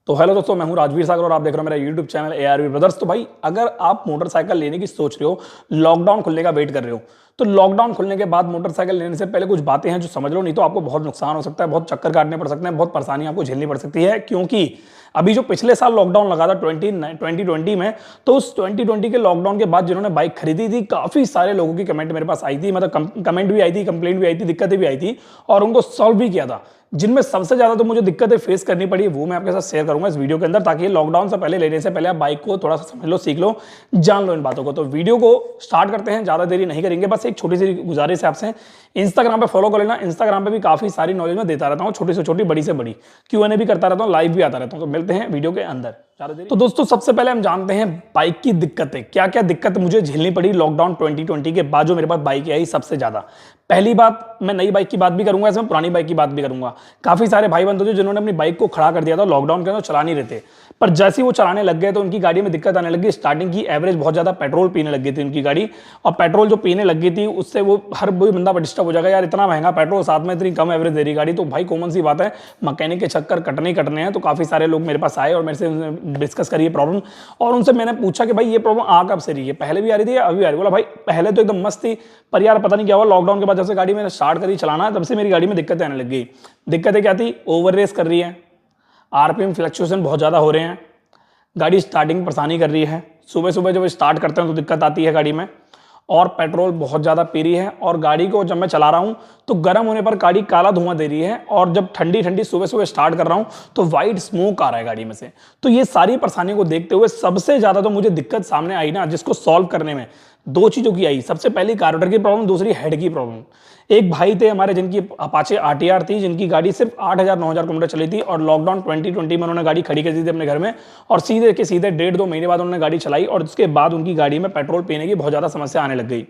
तो हेलो दोस्तों, मैं हूं राजवीर सागर और आप देख रहे हो मेरा यूट्यूब चैनल ARV ब्रदर्स। तो भाई अगर आप मोटरसाइकिल लेने की सोच रहे हो, लॉकडाउन खुलने का वेट कर रहे हो, तो लॉकडाउन खुलने के बाद मोटरसाइकिल लेने से पहले कुछ बातें हैं जो समझ लो, नहीं तो आपको बहुत नुकसान हो सकता है, बहुत चक्कर काटने पड़ सकते हैं, बहुत परेशानी आपको झेलनी पड़ सकती है। क्योंकि अभी जो पिछले साल लॉकडाउन लगा था 2020 में, तो उस 2020 के लॉकडाउन के बाद जिन्होंने बाइक खरीदी थी, काफी सारे लोगों की कमेंट मेरे पास आई थी, मतलब कमेंट भी आई थी, कंप्लेंट भी आई थी, दिक्कतें भी आई थी और उनको सॉल्व भी किया था। जिनमें सबसे ज्यादा तो मुझे दिक्कतें फेस करनी पड़ी वो मैं आपके साथ शेयर करूंगा इस वीडियो के अंदर, ताकि लॉकडाउन से पहले, लेने से पहले आप बाइक को थोड़ा सा समझ लो, सीख लो, जान लो इन बातों को। तो वीडियो को स्टार्ट करते हैं, ज्यादा देरी नहीं करेंगे। बस एक छोटी सी गुजारिश है आपसे, इंस्टाग्राम पे फॉलो कर लेना। इंस्टाग्राम पे भी काफी सारी नॉलेज मैं देता रहता हूँ, छोटी से छोटी, बड़ी से बड़ी, Q&A भी करता रहता हूँ, लाइव भी आता रहता हूँ। तो मिलते हैं वीडियो के अंदर। तो दोस्तों, सबसे पहले हम जानते हैं बाइक की दिक्कतें, क्या क्या दिक्कत मुझे झेलनी पड़ी लॉकडाउन 2020 के बाद जो मेरे पास बाइक आई सबसे ज्यादा। पहली बात, मैं नई बाइक की बात भी करूंगा, इसमें पुरानी बाइक की बात भी करूंगा। काफी सारे भाई बंधु जिन्होंने अपनी बाइक को खड़ा कर दिया था लॉकडाउन के अंदर, चला नहीं रहे थे, पर जैसे ही वो चलाने लग गए तो उनकी गाड़ी में दिक्कत आने लगी। स्टार्टिंग की एवरेज बहुत ज्यादा पेट्रोल पीने लग गई थी उनकी गाड़ी, और पेट्रोल जो पीने लग गई थी उससे वो हर कोई बंदा डिस्टर्ब हो जाएगा, यार इतना महंगा पेट्रोल, साथ में इतनी कम एवरेज दे रही गाड़ी। तो भाई कॉमन सी बात है, मैकेनिक के चक्कर कटने ही कटने हैं। तो काफी सारे लोग मेरे पास आए और मेरे से डिस्कस करिए प्रॉब्लम, और उनसे मैंने पूछा कि भाई ये प्रॉब्लम आ कब से रही है, पहले भी आ रही थी या अभी आ रही है? बोला भाई पहले तो एकदम मस्त थी, पर यार पता नहीं क्या हुआ, लॉकडाउन के बाद जब से गाड़ी मैंने स्टार्ट करी चलाना, तब से मेरी गाड़ी में दिक्कतें आने लग गई। दिक्कतें क्या थी? ओवर रेस कर रही है, आरपीएम फ्लक्चुएशन बहुत ज्यादा हो रहे हैं, गाड़ी स्टार्टिंग परेशानी कर रही है, सुबह सुबह जब स्टार्ट करते हैं तो दिक्कत आती है गाड़ी में, और पेट्रोल बहुत ज़्यादा पी रही है, और गाड़ी को जब मैं चला रहा हूँ तो गर्म होने पर गाड़ी काला धुआं दे रही है, और जब ठंडी ठंडी सुबह सुबह स्टार्ट कर रहा हूँ तो वाइट स्मोक आ रहा है गाड़ी में से। तो ये सारी परेशानियों को देखते हुए सबसे ज़्यादा तो मुझे दिक्कत सामने आई ना, जिसको सॉल्व करने में दो चीज़ों की आई। सबसे पहली कार्बोरेटर की प्रॉब्लम, दूसरी हेड की प्रॉब्लम। एक भाई थे हमारे जिनकी अपाचे RTR थी, जिनकी गाड़ी सिर्फ 8,000-9,000 किलोमीटर चली थी, और लॉकडाउन 2020 में उन्होंने गाड़ी खड़ी कर दी थी अपने घर में, और सीधे के सीधे 1.5-2 महीने बाद उन्होंने गाड़ी चलाई, और उसके बाद उनकी गाड़ी में पेट्रोल पीने की बहुत ज़्यादा समस्या आने लग गई।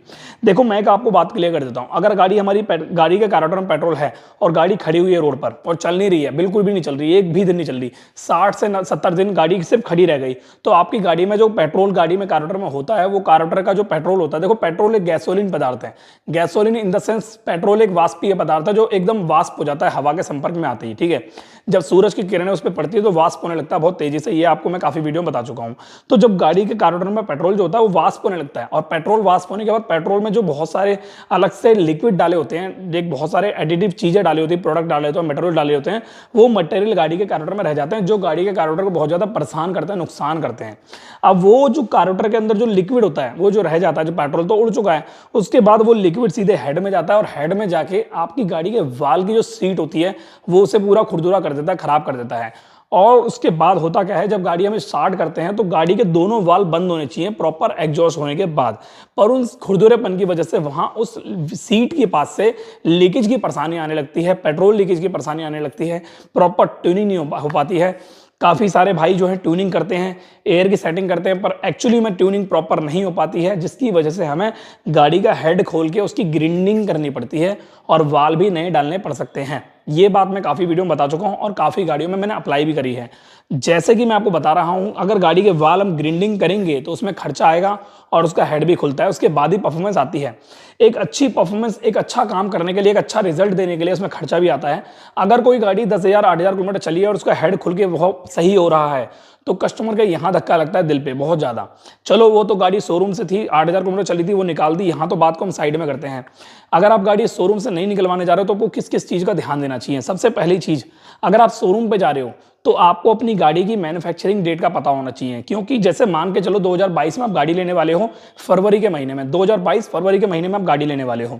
देखो, मैं आपको बात क्लियर कर देता हूँ, अगर गाड़ी हमारी गाड़ी के कार्बोरेटर में पेट्रोल है और गाड़ी खड़ी हुई है रोड पर और चल नहीं रही है, बिल्कुल भी नहीं चल रही, एक भी दिन नहीं चल रही, 60 से 70 दिन गाड़ी सिर्फ खड़ी रह गई, तो आपकी गाड़ी में जो पेट्रोल गाड़ी में कार्बोरेटर में होता है, वो कार्बोरेटर का जो पेट्रोल होता है, देखो पेट्रोल एक गैसोलीन पदार्थ है। Gasoline in the sense, petrol एक वाष्पीय पदार्थ है जो एकदम वाष्प हो जाता है हवा के संपर्क में आते ही, ठीक है। जब सूरज की किरणें उस पर पड़ती है तो वाष्प होने लगता है बहुत तेजी से, ये आपको मैं काफी वीडियो में बता चुका हूं। तो जब गाड़ी के कार्बोरेटर में पेट्रोल जो होता है वो वाष्प होने लगता है, और पेट्रोल वाष्प होने के बाद पेट्रोल में जो बहुत सारे अलग से लिक्विड डाले होते हैं, एक बहुत सारे एडिटिव चीजें डाली होती है, प्रोडक्ट डाले होते हैं, मटेरियल डाले होते हैं, वो मटेरियल गाड़ी के कार्बोरेटर में रह जाते हैं, जो गाड़ी के कार्बोरेटर को बहुत ज्यादा परेशान करते हैं, नुकसान करते हैं। अब वो जो कार्बोरेटर के अंदर जो लिक्विड होता है, वो जो रह जाता है, जो पेट्रोल तो उड़ चुका है, उसके बाद वो लिक्विड सीधे हेड में जाता है, और हेड में जाके आपकी गाड़ी के वाल की जो सीट होती है वो उसे पूरा खुरदुरा कर देता है, खराब कर देता है। और उसके बाद होता क्या है, जब गाड़ी हम स्टार्ट करते हैं तो गाड़ी के दोनों वाल्व बंद होने चाहिए प्रॉपर एग्जॉस्ट होने के बाद, पर उन खुरदुरेपन की वजह से वहां उस सीट के पास से लीकेज की परेशानी आने लगती है, पेट्रोल लीकेज की परेशानी आने लगती है, प्रॉपर ट्यूनिंग नहीं हो पाती है। काफ़ी सारे भाई जो है ट्यूनिंग करते हैं, एयर की सेटिंग करते हैं, पर एक्चुअली में ट्यूनिंग प्रॉपर नहीं हो पाती है, जिसकी वजह से हमें गाड़ी का हेड खोल के उसकी ग्रिंडिंग करनी पड़ती है, और वाल भी नए डालने पड़ सकते हैं। ये बात मैं काफ़ी वीडियो में बता चुका हूं, और काफ़ी गाड़ियों में मैंने अप्लाई भी करी है। जैसे कि मैं आपको बता रहा हूं, अगर गाड़ी के वाल हम ग्रिंडिंग करेंगे तो उसमें खर्चा आएगा, और उसका हेड भी खुलता है, उसके बाद ही परफॉर्मेंस आती है। एक अच्छी परफॉर्मेंस, एक अच्छा काम करने के लिए, एक अच्छा रिजल्ट देने के लिए उसमें खर्चा भी आता है। अगर कोई गाड़ी 10,000-8,000 किलोमीटर चली है और उसका हेड खुल के बहुत सही हो रहा है, तो कस्टमर का यहाँ धक्का लगता है दिल पे बहुत ज्यादा। चलो वो तो गाड़ी शोरूम से थी, 8,000 किलोमीटर चली थी, वो निकाल दी, यहाँ तो बात को हम साइड में करते हैं। अगर आप गाड़ी शोरूम से नहीं निकलवाने जा रहे हो तो आपको किस किस चीज का ध्यान देना चाहिए? सबसे पहली चीज, अगर आप शोरूम पे जा रहे हो तो आपको अपनी गाड़ी की मैन्युफैक्चरिंग डेट का पता होना चाहिए, क्योंकि जैसे मान के चलो 2022 में आप गाड़ी लेने वाले हो, फरवरी के महीने में, 2022 फरवरी के महीने में आप गाड़ी लेने वाले हो।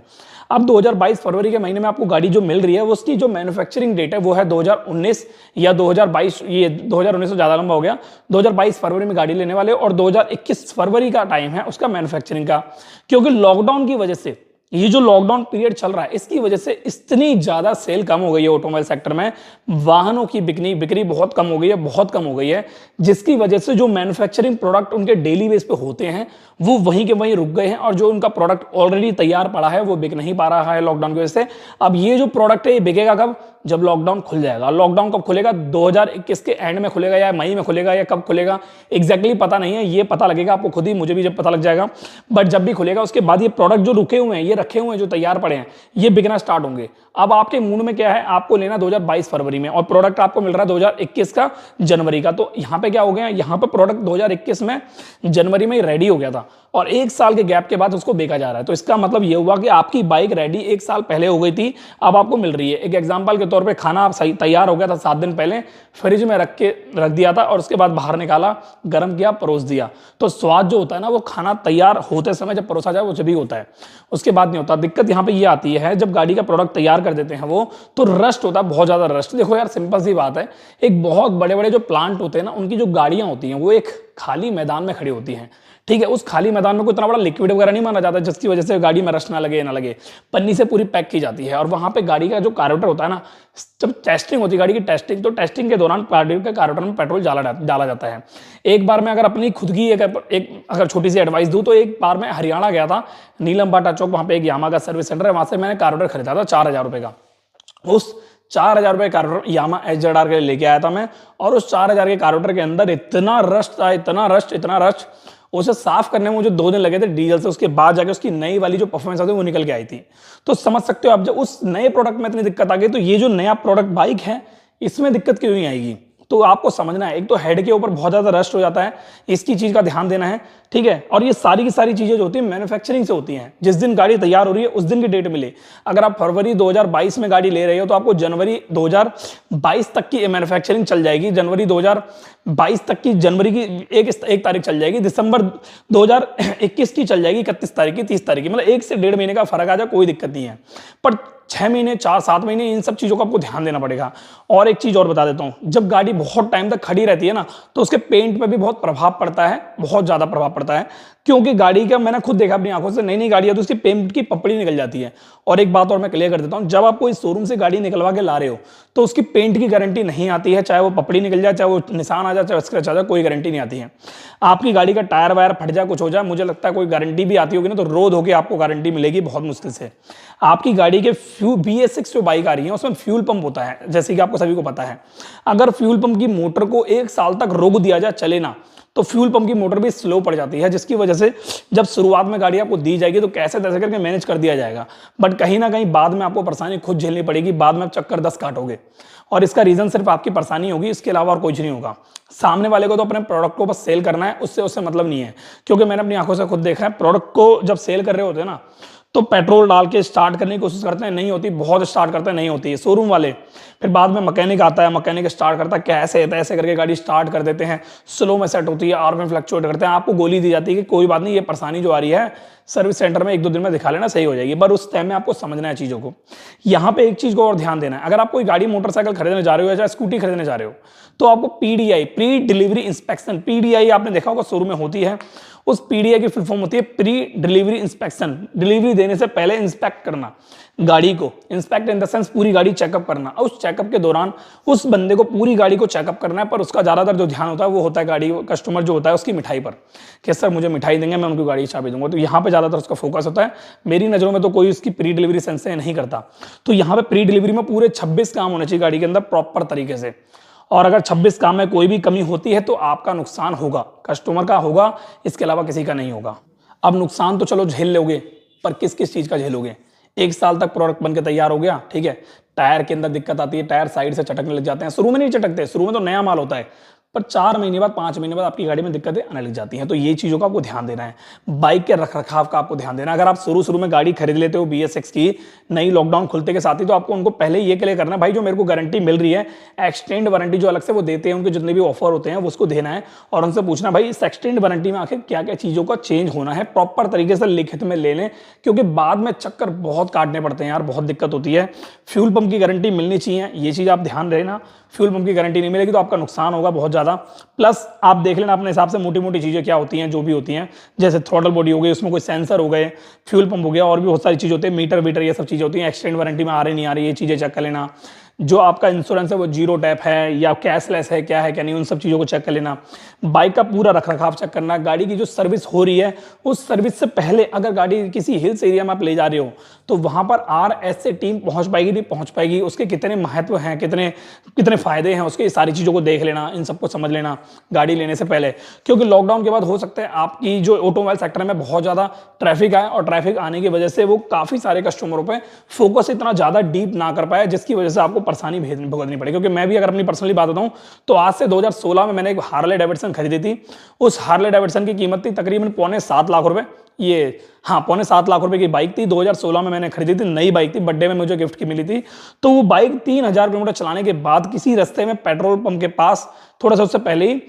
अब 2022 फरवरी के महीने में आपको गाड़ी जो मिल रही है, उसकी जो मैन्युफैक्चरिंग डेट है वो है 2019 या 2022, ये 2019 से ज्यादा लंबा हो गया, 2022 फरवरी में गाड़ी लेने वाले, और 2021 फरवरी का टाइम है उसका मैन्युफैक्चरिंग का। क्योंकि लॉकडाउन की वजह से, ये जो लॉकडाउन पीरियड चल रहा है, इसकी वजह से इतनी ज्यादा सेल कम हो गई है ऑटोमोबाइल सेक्टर में, वाहनों की बिक्री बहुत कम हो गई है, बहुत कम हो गई है, जिसकी वजह से जो मैन्युफैक्चरिंग प्रोडक्ट उनके डेली बेस पे होते हैं वो वहीं के वहीं रुक गए हैं, और जो उनका प्रोडक्ट ऑलरेडी तैयार पड़ा है वो बिक नहीं पा रहा है लॉकडाउन की वजह से। अब ये जो प्रोडक्ट है ये बिकेगा कब? जब लॉकडाउन खुल जाएगा। लॉकडाउन कब खुलेगा? 2021 के एंड में खुलेगा, या मई में खुलेगा, या कब खुलेगा एग्जैक्टली पता नहीं है, ये पता लगेगा आपको खुद ही, मुझे भी जब पता लग जाएगा। बट जब भी खुलेगा उसके बाद ये प्रोडक्ट जो रुके हुए हैं, ये रखे हुए हैं जो तैयार पड़े हैं, ये बिकना स्टार्ट होंगे। अब आपके मूड में क्या है, आपको लेना 2022 फरवरी में और प्रोडक्ट आपको मिल रहा है 2021 का जनवरी का। तो यहाँ पे क्या हो गया, यहाँ पे प्रोडक्ट 2021 में जनवरी में ही रेडी हो गया था और 1 साल के गैप के बाद उसको बेचा जा रहा है। तो इसका मतलब ये हुआ कि आपकी बाइक रेडी 1 साल पहले हो गई थी, अब आपको मिल रही है। एक एग्जाम्पल के तौर पर खाना आप सही तैयार हो गया था 7 दिन पहले, फ्रिज में रख दिया था और उसके बाद बाहर निकाला, गर्म किया, परोस दिया। तो स्वाद जो होता है ना, वो खाना तैयार होते समय जब परोसा जाए वो जब भी होता है, उसके बाद नहीं होता। दिक्कत यहाँ पे ये आती है जब गाड़ी का प्रोडक्ट तैयार कर देते हैं वो, तो रस्ट होता है, बहुत ज्यादा रस्ट। देखो यार सिंपल सी बात है, एक बहुत बड़े बड़े जो प्लांट होते हैं ना, उनकी जो गाड़ियां होती हैं वो एक खाली मैदान में खड़ी होती हैं, ठीक है। उस खाली मैदान में कोई इतना बड़ा लिक्विड वगैरह नहीं माना जाता जिसकी वजह से गाड़ी में रस्ट ना लगे, ना लगे, पन्नी से पूरी पैक की जाती है। और वहां पे गाड़ी का जो कार्बोरेटर होता है ना, जब टेस्टिंग होती है गाड़ी की टेस्टिंग, तो टेस्टिंग के दौरान गाड़ी के कार्बोरेटर में पेट्रोल डाला जाता है। एक बार मैं अगर अपनी खुद की एक अगर छोटी सी एडवाइस दूं, तो एक बार मैं हरियाणा गया था, नीलम बाटा चौक, वहां पे एक यामा का सर्विस सेंटर है, वहां से मैंने कार्बोरेटर खरीदा था 4000 रुपए का। उस 4000 रुपए कार्बोरेटर यामा एचजेडआर के लेके आया था मैं, और उस 4000 के कार्बोरेटर के अंदर इतना रस्ट था, इतना रस्ट, उसे साफ करने में मुझे 2 दिन लगे थे डीजल से। उसके बाद जाके उसकी नई वाली जो परफॉर्मेंस आती है वो निकल के आई थी। तो समझ सकते हो आप, जब उस नए प्रोडक्ट में इतनी दिक्कत आ गई, तो ये जो नया प्रोडक्ट बाइक है इसमें दिक्कत क्यों नहीं आएगी। तो आपको समझना है, एक तो हेड के ऊपर बहुत ज्यादा रस्ट हो जाता है, इसकी चीज का ध्यान देना है, ठीक है। और ये सारी की सारी चीजें जो होती है मैन्युफैक्चरिंग से होती हैं। जिस दिन गाड़ी तैयार हो रही है उस दिन की डेट मिले। अगर आप फरवरी 2022 में गाड़ी ले रहे हो तो आपको जनवरी 2022 तक की मैन्युफैक्चरिंग चल जाएगी, जनवरी 2022 तक की, जनवरी की एक तारीख चल जाएगी, दिसंबर 2021 की चल जाएगी 31 तारीख की, 30 तारीख की, मतलब 1 से 1.5 महीने का फर्क आ जाए कोई दिक्कत नहीं है। पर 6 महीने, 4-7 महीने, इन सब चीजों का आपको ध्यान देना पड़ेगा। और एक चीज और बता देता हूं, जब गाड़ी बहुत टाइम तक खड़ी रहती है ना, तो उसके पेंट पे भी बहुत प्रभाव पड़ता है, बहुत ज्यादा प्रभाव पड़ता है। क्योंकि गाड़ी का मैंने खुद देखा अपनी आंखों से, नई गाड़ी है तो उसकी पेंट की पपड़ी निकल जाती है। और एक बात और मैं क्लियर कर देता हूं, जब आप कोई शोरूम से गाड़ी निकलवा के ला रहे हो तो उसकी पेंट की गारंटी नहीं आती है, चाहे वो पपड़ी निकल जाए, चाहे वो निशान आ जाए, चाहे स्क्रैच आ जाए, कोई गारंटी नहीं आती है। आपकी गाड़ी का टायर वायर फट जाए, कुछ हो जाए, मुझे लगता है कोई गारंटी भी आती होगी ना तो रोज होकर आपको गारंटी मिलेगी बहुत मुश्किल से। आपकी गाड़ी के BS6 जो बाइक आ रही है उसमें फ्यूल पंप होता है, जैसे कि आपको सभी को पता है। अगर फ्यूल पंप की मोटर को 1 साल तक रोक दिया जाए, चले ना, तो फ्यूल पंप की मोटर भी स्लो पड़ जाती है, जिसकी वजह से जब शुरुआत में गाड़ी आपको दी जाएगी तो कैसे तैसे करके मैनेज कर दिया जाएगा, बट कहीं ना कहीं बाद में आपको परेशानी खुद झेलनी पड़ेगी, बाद में आप चक्कर 10 काटोगे। और इसका रीजन सिर्फ आपकी परेशानी होगी, इसके अलावा और कुछ नहीं होगा। सामने वाले को तो अपने प्रोडक्ट को बस सेल करना है, उससे मतलब नहीं है। क्योंकि मैंने अपनी आंखों से खुद देखा है, प्रोडक्ट को जब सेल कर रहे होते हैं ना, तो पेट्रोल डाल के स्टार्ट करने की कोशिश करते हैं, नहीं होती, बहुत स्टार्ट करते हैं, नहीं होती है शोरूम वाले। फिर बाद में मैकेनिक आता है, मैकेनिक स्टार्ट करता है, कैसे तैसे करके गाड़ी स्टार्ट कर देते हैं, स्लो में सेट होती है, आरपीएम फ्लक्चुएट करते हैं, आपको गोली दी जाती है कि कोई बात नहीं, ये परेशानी जो आ रही है सर्विस सेंटर में 1-2 दिन में दिखा लेना, सही हो जाएगी। पर उस टाइम में आपको समझना है चीजों को। यहाँ पे एक चीज को और ध्यान देना है, अगर आप कोई गाड़ी मोटरसाइकिल खरीदने जा रहे हो या स्कूटी खरीदने जा रहे हो, तो आपको PDI, pre delivery inspection, PDI आपने देखा होगा शोरूम में होती है। उस PDI की फुल फॉर्म होती है प्री डिलीवरी इंस्पेक्शन। डिलीवरी देने से पहले इंस्पेक्ट करना गाड़ी को, इंस्पेक्ट इन द सेंस पूरी गाड़ी चेकअप करना। और उस चेकअप के दौरान उस बंदे को पूरी गाड़ी को चेकअप करना है, पर उसका ज्यादातर जो ध्यान होता है वो होता है गाड़ी कस्टमर जो होता है उसकी मिठाई पर, कि सर मुझे मिठाई देंगे, मैं उनको गाड़ी की चाबी दूंगा। तो यहाँ पे ज्यादातर उसका फोकस होता है। मेरी नजरों में तो कोई उसकी प्री डिलीवरी सेंस से नहीं करता। तो यहाँ पे प्री डिलीवरी में पूरे 26 काम होने चाहिए गाड़ी के अंदर प्रॉपर तरीके से। और अगर 26 काम में कोई भी कमी होती है तो आपका नुकसान होगा, कस्टमर का होगा, इसके अलावा किसी का नहीं होगा। अब नुकसान तो चलो झेल लोगे, पर किस किस चीज का झेलोगे। 1 साल तक प्रोडक्ट बन के तैयार हो गया, ठीक है, टायर के अंदर दिक्कत आती है, टायर साइड से चटकने लग जाते हैं। शुरू में नहीं चटकते, शुरू में तो नया माल होता है, पर 4 महीने बाद, 5 महीने बाद आपकी गाड़ी में दिक्कतें आने लग जाती हैं। तो ये चीजों का आपको ध्यान देना है। बाइक के रखरखाव का आपको ध्यान देना है। अगर आप शुरू में गाड़ी खरीद लेते हो BS6 की नई लॉकडाउन खुलते के साथ ही, तो आपको उनको पहले ये क्लियर करना है, भाई जो मेरे को गारंटी मिल रही है, एक्सटेंड वारंटी जो अलग से वो देते हैं, उनके जितने भी ऑफर होते हैं वो उसको देना है। और उनसे पूछना, भाई इस एक्सटेंड वारंटी में आखिर क्या क्या चीजों का चेंज होना है, प्रॉपर तरीके से लिखित में ले लें, क्योंकि बाद में चक्कर बहुत काटने पड़ते हैं यार, बहुत दिक्कत होती है। फ्यूल पंप की गारंटी मिलनी चाहिए, ये चीज आप ध्यान रखना। फ्यूल पंप की गारंटी नहीं मिलेगी तो आपका नुकसान होगा बहुत ज्यादा। प्लस आप देख लेना अपने हिसाब से मोटी मोटी चीजें क्या होती हैं, जो भी होती हैं, जैसे थ्रॉटल बॉडी हो गई, उसमें कोई सेंसर हो गए, फ्यूल पंप हो गया, और भी बहुत सारी चीजें होती है, मीटर वीटर, ये सब चीजें होती हैं। एक्सटेंड वारंटी में आ रही नहीं आ रही, ये चीजें चेक कर लेना। जो आपका इंश्योरेंस है वो जीरो टैप है या कैशलेस है, क्या है क्या नहीं, उन सब चीज़ों को चेक कर लेना। बाइक का पूरा रखरखाव चेक करना, गाड़ी की जो सर्विस हो रही है उस सर्विस से पहले अगर गाड़ी किसी हिल्स एरिया में आप ले जा रहे हो तो वहाँ पर RSA टीम पहुँच पाएगी नहीं पहुँच पाएगी, उसके कितने महत्व हैं, कितने कितने फायदे हैं उसके, सारी चीज़ों को देख लेना, इन सबको समझ लेना गाड़ी लेने से पहले। क्योंकि लॉकडाउन के बाद हो सकता है आपकी जो ऑटोमोबाइल सेक्टर में बहुत ज़्यादा ट्रैफिक आए और ट्रैफिक आने की वजह से वो काफ़ी सारे कस्टमरों पे फोकस इतना ज़्यादा डीप ना कर पाए, जिसकी वजह से आपको परेशानी भुगतनी पड़े। क्योंकि मैं भी अगर अपनी पर्सनली बात बताऊं तो आज से 2016 में मैंने एक हार्ले डेविडसन खरीदी थी। उस हार्ले डेविडसन की कीमत थी तकरीबन ₹7.25 ये, हाँ, ₹7.25 की बाइक थी। 2016 में मैंने खरीदी थी, नई बाइक थी, बर्थडे में मुझे गिफ्ट की मिली थी। तो वो बाइक 3000 किलोमीटर चलाने के बाद किसी रास्ते में पेट्रोल पंप के पास थोड़ा सा उससे पहले ही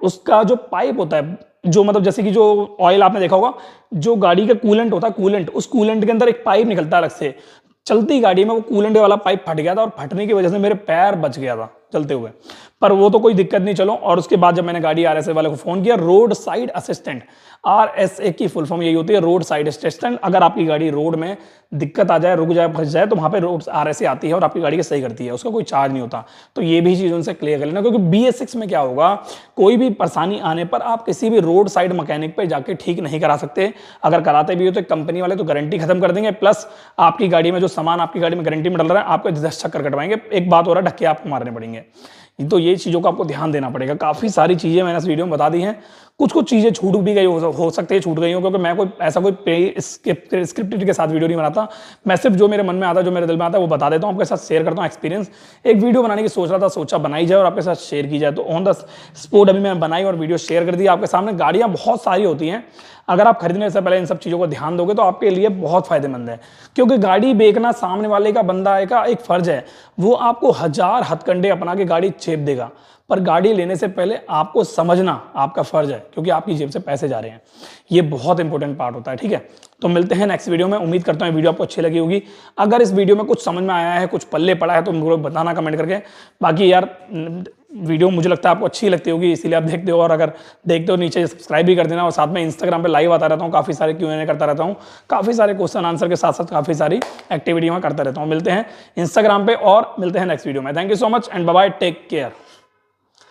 उसका जो पाइप होता है, जो मतलब जैसे कि जो ऑयल आपने देखा होगा, जो गाड़ी का कूलेंट होता है, कूलेंट, उस कूलेंट के अंदर एक पाइप निकलता है अलग से, चलती गाड़ी में वो कूलेंट वाला पाइप फट गया था और फटने की वजह से मेरे पैर बच गया था चलते हुए। पर वो तो कोई दिक्कत नहीं, चलो। और उसके बाद जब मैंने गाड़ी RSA वाले को फोन किया, रोड साइड असिस्टेंट, RSA की फुल फॉर्म यही होती है, रोड साइड असिस्टेंट। अगर आपकी गाड़ी रोड में दिक्कत आ जाए, रुक जाए, फंस जाए, तो वहां पे रोड RSA आती है और आपकी गाड़ी की सही करती है, उसका कोई चार्ज नहीं होता। तो ये भी चीज उनसे क्लियर कर लेना। क्योंकि BS6 में क्या होगा, कोई भी परेशानी आने पर आप किसी भी रोड साइड मैकेनिक पे जाके ठीक नहीं करा सकते। अगर कराते भी हो तो कंपनी वाले तो गारंटी खत्म कर देंगे, प्लस आपकी गाड़ी में जो सामान आपकी गाड़ी में गारंटी में डल रहा है आपको 10 चक्कर कटवाएंगे, एक बात हो रहा है, ढक्के आपको मारने पड़ेंगे। तो ये चीज़ों का आपको ध्यान देना पड़ेगा। काफ़ी सारी चीज़ें मैंने इस वीडियो में बता दी हैं। कुछ कुछ चीज़ें छूट भी गई हो सकती है, छूट गई हो, क्योंकि मैं कोई ऐसा कोई स्क्रिप्टेड के साथ वीडियो नहीं बनाता। मैं सिर्फ जो मेरे मन में आता है, जो मेरे दिल में आता है, वो बता देता हूँ, आपके साथ शेयर करता हूँ एक्सपीरियंस। एक वीडियो बनाने की सोच रहा था, सोचा बनाई जाए और आपके साथ शेयर की जाए। तो ऑन द स्पॉट अभी मैं बनाई और वीडियो शेयर कर दी आपके सामने। गाड़ियाँ बहुत सारी होती हैं, अगर आप खरीदने से पहले इन सब चीज़ों को ध्यान दोगे तो आपके लिए बहुत फायदेमंद है। क्योंकि गाड़ी बेचना सामने वाले का बंदा का एक फर्ज है, वो आपको 1000 हथकंडे अपना के गाड़ी चेप देगा, पर गाड़ी लेने से पहले आपको समझना आपका फर्ज है, क्योंकि आपकी जेब से पैसे जा रहे हैं। ये बहुत इंपॉर्टेंट पार्ट होता है, ठीक है। तो मिलते हैं नेक्स्ट वीडियो में। उम्मीद करता हूँ वीडियो आपको अच्छी लगी होगी। अगर इस वीडियो में कुछ समझ में आया है, कुछ पल्ले पड़ा है, तो मुझे बताना कमेंट करके। बाकी यार वीडियो मुझे लगता है आपको अच्छी लगती होगी, इसीलिए आप देखते हो। और अगर देखते हो नीचे सब्सक्राइब भी कर देना। और साथ में इंस्टाग्राम पे लाइव आता रहता हूँ, काफ़ी सारे Q&A करता रहता हूँ, काफ़ी सारे क्वेश्चन आंसर के साथ साथ काफ़ी सारी एक्टिविटी मैं करता रहता हूँ। मिलते हैं इंस्टाग्राम पे और मिलते हैं नेक्स्ट वीडियो में। Thank you so much and bye bye, take care.